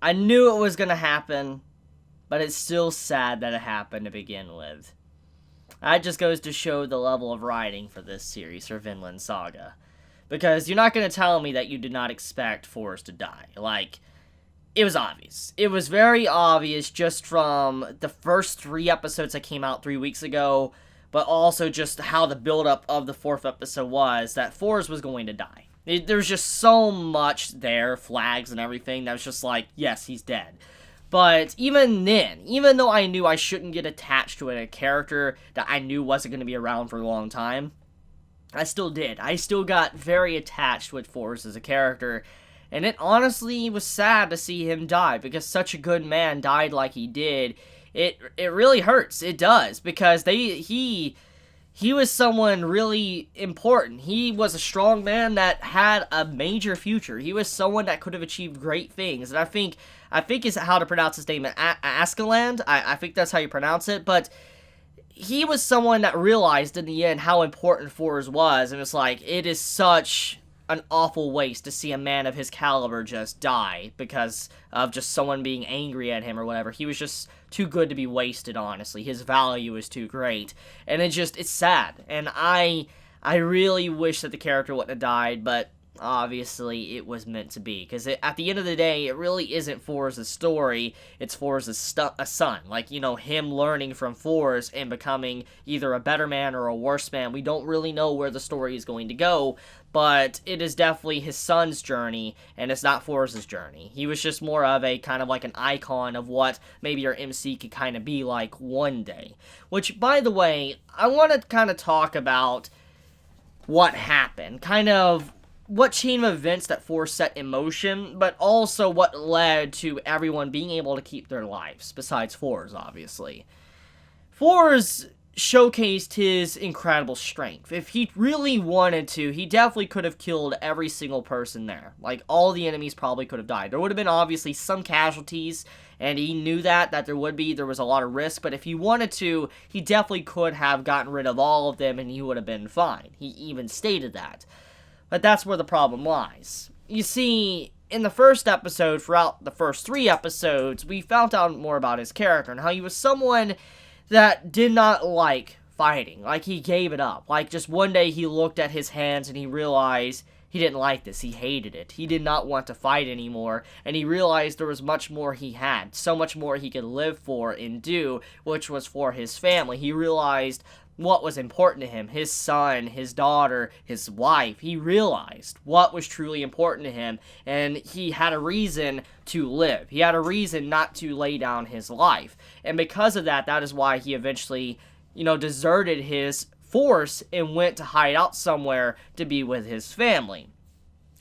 I knew it was gonna happen, but it's still sad that it happened to begin with. That just goes to show the level of writing for this series, for Vinland Saga. Because you're not gonna tell me that you did not expect Forrest to die. Like, it was obvious. It was very obvious just from the first 3 episodes that came out 3 weeks ago, but also just how the build-up of the 4th episode was, that Forrest was going to die. There's just so much there, flags and everything, that was just like, yes, he's dead. But even then, even though I knew I shouldn't get attached to a character that I knew wasn't going to be around for a long time, I still did. I still got very attached with Forrest as a character, and it honestly was sad to see him die, because such a good man died like he did. It really hurts. It does, because he was someone really important. He was a strong man that had a major future. He was someone that could have achieved great things. And I think is how to pronounce his name, Askaland. I think that's how you pronounce it. But he was someone that realized in the end how important Forrest was. And it's like, it is such an awful waste to see a man of his caliber just die because of just someone being angry at him or whatever. He was just too good to be wasted, honestly. His value is too great. And it's sad. And I really wish that the character wouldn't have died, but obviously it was meant to be. Because at the end of the day, it really isn't Forrest's story. It's Forrest's son. Like, you know, him learning from Forrest and becoming either a better man or a worse man. We don't really know where the story is going to go, but it is definitely his son's journey, and it's not Forrest's journey. He was just more of a kind of like an icon of what maybe your MC could kind of be like one day. Which, by the way, I want to kind of talk about what happened. Kind of what chain of events that Forrest set in motion, but also what led to everyone being able to keep their lives, besides Forrest, obviously. Forrest showcased his incredible strength. If he really wanted to, he definitely could have killed every single person there. Like, all the enemies probably could have died. There would have been obviously some casualties, and he knew that there was a lot of risk, but if he wanted to, he definitely could have gotten rid of all of them, and he would have been fine. He even stated that. But that's where the problem lies. You see, in the first episode, throughout the first 3 episodes, we found out more about his character and how he was someone that did not like fighting. Like, he gave it up. Like, just one day he looked at his hands and he realized he didn't like this. He hated it. He did not want to fight anymore, and he realized there was much more he had. So much more he could live for and do, which was for his family. He realized what was important to him, his son, his daughter, his wife. He realized what was truly important to him, and he had a reason to live. He had a reason not to lay down his life. And because of that, that is why he eventually, deserted his force and went to hide out somewhere to be with his family.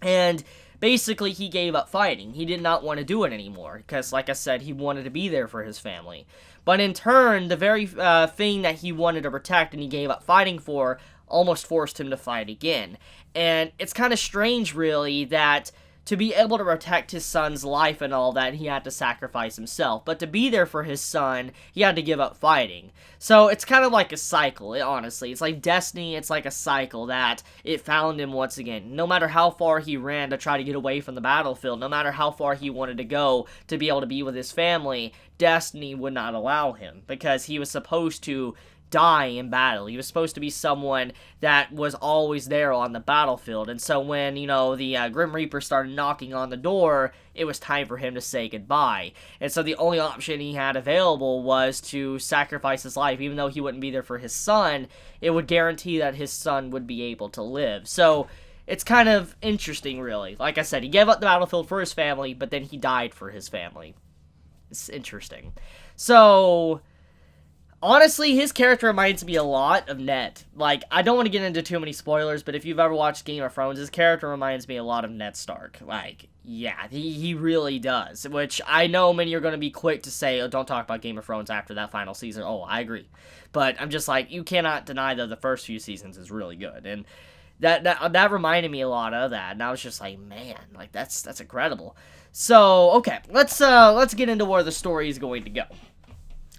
And basically, he gave up fighting. He did not want to do it anymore because, like I said, he wanted to be there for his family. But in turn, the very thing that he wanted to protect and he gave up fighting for almost forced him to fight again. And it's kind of strange, really, that to be able to protect his son's life and all that, he had to sacrifice himself. But to be there for his son, he had to give up fighting. So it's kind of like a cycle, honestly. It's like destiny, it's like a cycle that it found him once again. No matter how far he ran to try to get away from the battlefield, no matter how far he wanted to go to be able to be with his family, destiny would not allow him. Because he was supposed to die in battle. He was supposed to be someone that was always there on the battlefield. And so when, the Grim Reaper started knocking on the door, it was time for him to say goodbye. And so the only option he had available was to sacrifice his life. Even though he wouldn't be there for his son, it would guarantee that his son would be able to live. So it's kind of interesting, really. Like I said, he gave up the battlefield for his family, but then he died for his family. It's interesting. So honestly, his character reminds me a lot of Ned. Like, I don't want to get into too many spoilers, but if you've ever watched Game of Thrones, his character reminds me a lot of Ned Stark. Like, yeah, he really does. Which, I know many are going to be quick to say, oh, don't talk about Game of Thrones after that final season. Oh, I agree. But I'm just like, you cannot deny that the first few seasons is really good. And that reminded me a lot of that. And I was just like, man, like, that's incredible. So, okay, let's get into where the story is going to go.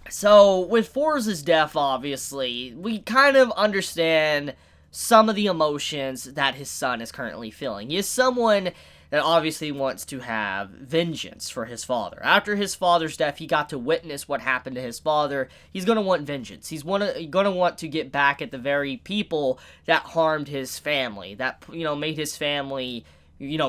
So, with Forrest's death, obviously, we kind of understand some of the emotions that his son is currently feeling. He is someone that obviously wants to have vengeance for his father. After his father's death, he got to witness what happened to his father. He's going to want vengeance. He's going to want to get back at the very people that harmed his family, that, made his family,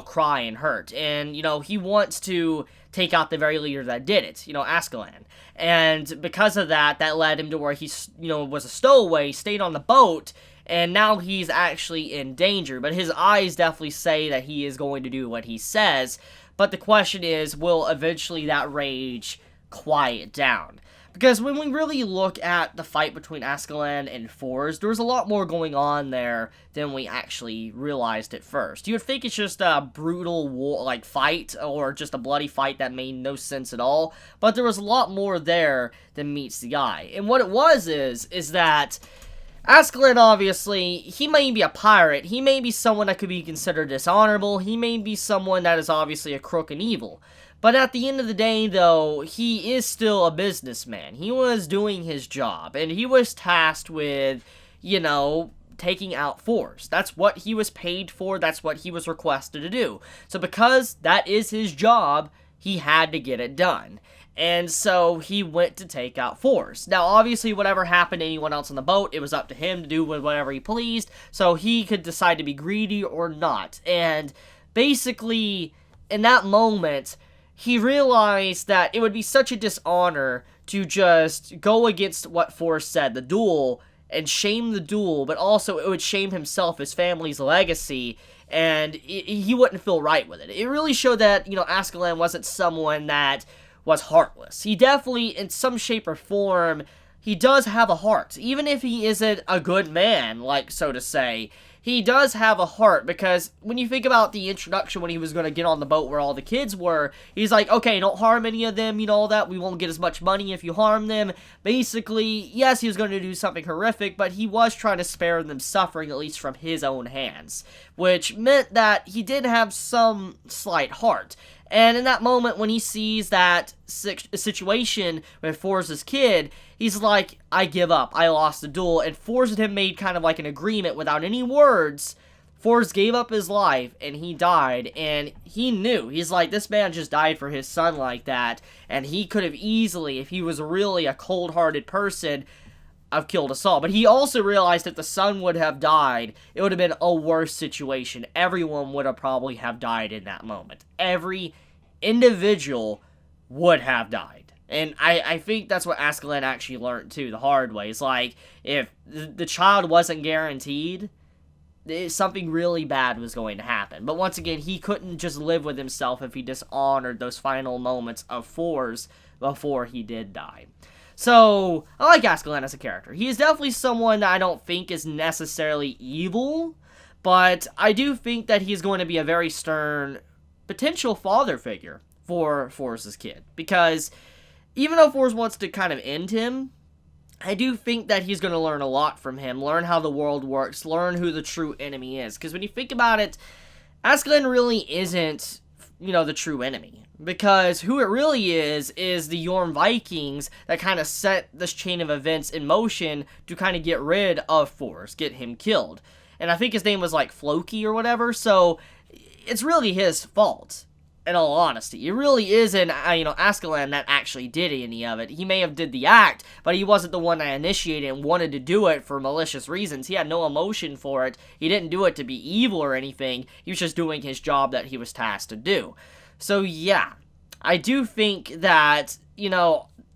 cry and hurt. And, he wants to take out the very leader that did it, Ascalon. And because of that, that led him to where he, was a stowaway, stayed on the boat, and now he's actually in danger. But his eyes definitely say that he is going to do what he says. But the question is, will eventually that rage quiet down? Because when we really look at the fight between Ascalon and Forrest, there was a lot more going on there than we actually realized at first. You would think it's just a brutal war, fight, or just a bloody fight that made no sense at all. But there was a lot more there than meets the eye. And what it was is that Ascalon, obviously, he may be a pirate, he may be someone that could be considered dishonorable, he may be someone that is obviously a crook and evil. But at the end of the day, though, he is still a businessman. He was doing his job, and he was tasked with, taking out Forrest. That's what he was paid for, that's what he was requested to do. So because that is his job, he had to get it done. And so he went to take out Forrest. Now, obviously, whatever happened to anyone else on the boat, it was up to him to do with whatever he pleased, so he could decide to be greedy or not. And basically, in that moment, he realized that it would be such a dishonor to just go against what Forrest said, the duel, and shame the duel, but also it would shame himself, his family's legacy, and he wouldn't feel right with it. It really showed that, Ascalon wasn't someone that was heartless. He definitely, in some shape or form, he does have a heart. Even if he isn't a good man, so to say, he does have a heart, because when you think about the introduction when he was going to get on the boat where all the kids were, he's like, okay, don't harm any of them, all that, we won't get as much money if you harm them. Basically, yes, he was going to do something horrific, but he was trying to spare them suffering, at least from his own hands, which meant that he did have some slight heart. And in that moment, when he sees that situation with Forrest's kid, he's like, I give up, I lost the duel, and Forrest and him made kind of like an agreement without any words. Forrest gave up his life, and he died, and he knew. He's like, this man just died for his son like that, and he could have easily, if he was really a cold-hearted person, have killed us all. But he also realized if the son would have died, it would have been a worse situation. Everyone would have probably have died in that moment. Every individual would have died. And I think that's what Ascalon actually learned too, the hard way. It's like, if the child wasn't guaranteed, something really bad was going to happen. But once again, he couldn't just live with himself if he dishonored those final moments of Forrest before he did die. So, I like Ascalon as a character. He is definitely someone that I don't think is necessarily evil, but I do think that he's going to be a very stern potential father figure for Forrest's kid. Because even though Forrest wants to kind of end him, I do think that he's going to learn a lot from him, learn how the world works, learn who the true enemy is. Because when you think about it, Ascalon really isn't, the true enemy. Because who it really is the Yorm Vikings that kind of set this chain of events in motion to kind of get rid of Forrest, get him killed. And I think his name was like Floki or whatever, so it's really his fault, in all honesty. It really isn't, Ascalon that actually did any of it. He may have did the act, but he wasn't the one that initiated and wanted to do it for malicious reasons. He had no emotion for it. He didn't do it to be evil or anything. He was just doing his job that he was tasked to do. So yeah, I do think that,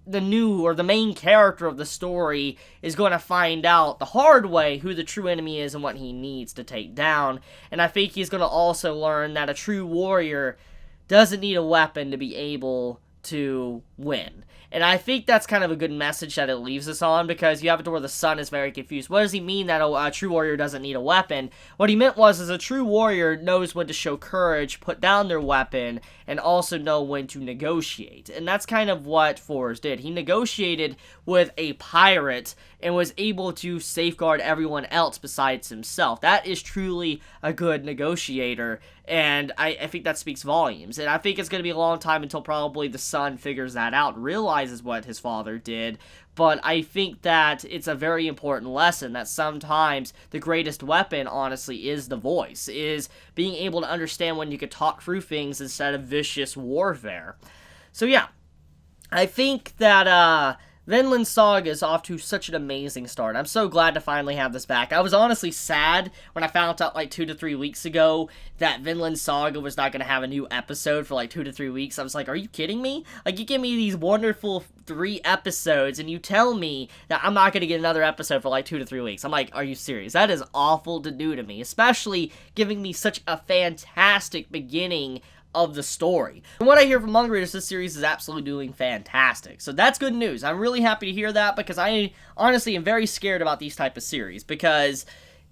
the new or the main character of the story is going to find out the hard way who the true enemy is and what he needs to take down. And I think he's going to also learn that a true warrior doesn't need a weapon to be able to win. And I think that's kind of a good message that it leaves us on, because you have it to where the son is very confused. What does he mean that a true warrior doesn't need a weapon? What he meant was a true warrior knows when to show courage, put down their weapon, and also know when to negotiate. And that's kind of what Forrest did. He negotiated with a pirate and was able to safeguard everyone else besides himself. That is truly a good negotiator, and I think that speaks volumes. And I think it's going to be a long time until probably the son figures that out, realizes what his father did. But I think that it's a very important lesson that sometimes the greatest weapon, honestly, is the voice, is being able to understand when you could talk through things instead of vicious warfare. So yeah, I think that, Vinland Saga is off to such an amazing start. I'm so glad to finally have this back. I was honestly sad when I found out like 2 to 3 weeks ago that Vinland Saga was not going to have a new episode for like 2 to 3 weeks. I was like, are you kidding me? Like, you give me these wonderful 3 episodes and you tell me that I'm not going to get another episode for like 2 to 3 weeks. I'm like, are you serious? That is awful to do to me, especially giving me such a fantastic beginning of the story. From what I hear from manga readers, this series is absolutely doing fantastic. So that's good news. I'm really happy to hear that, because I honestly am very scared about these type of series, because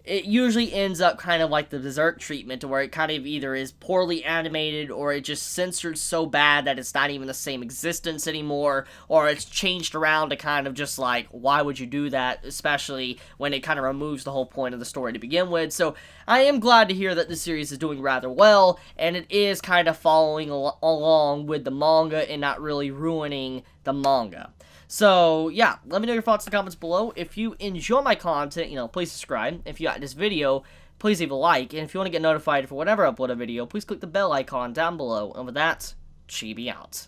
it usually ends up kind of like the Berserk treatment, where it kind of either is poorly animated, or it just censored so bad that it's not even the same existence anymore, or it's changed around to kind of just like, why would you do that, especially when it kind of removes the whole point of the story to begin with. So I am glad to hear that this series is doing rather well, and it is kind of following along with the manga and not really ruining the manga. So, yeah, let me know your thoughts in the comments below. If you enjoy my content, please subscribe. If you like this video, please leave a like. And if you want to get notified for whenever I upload a video, please click the bell icon down below. And with that, Chibi out.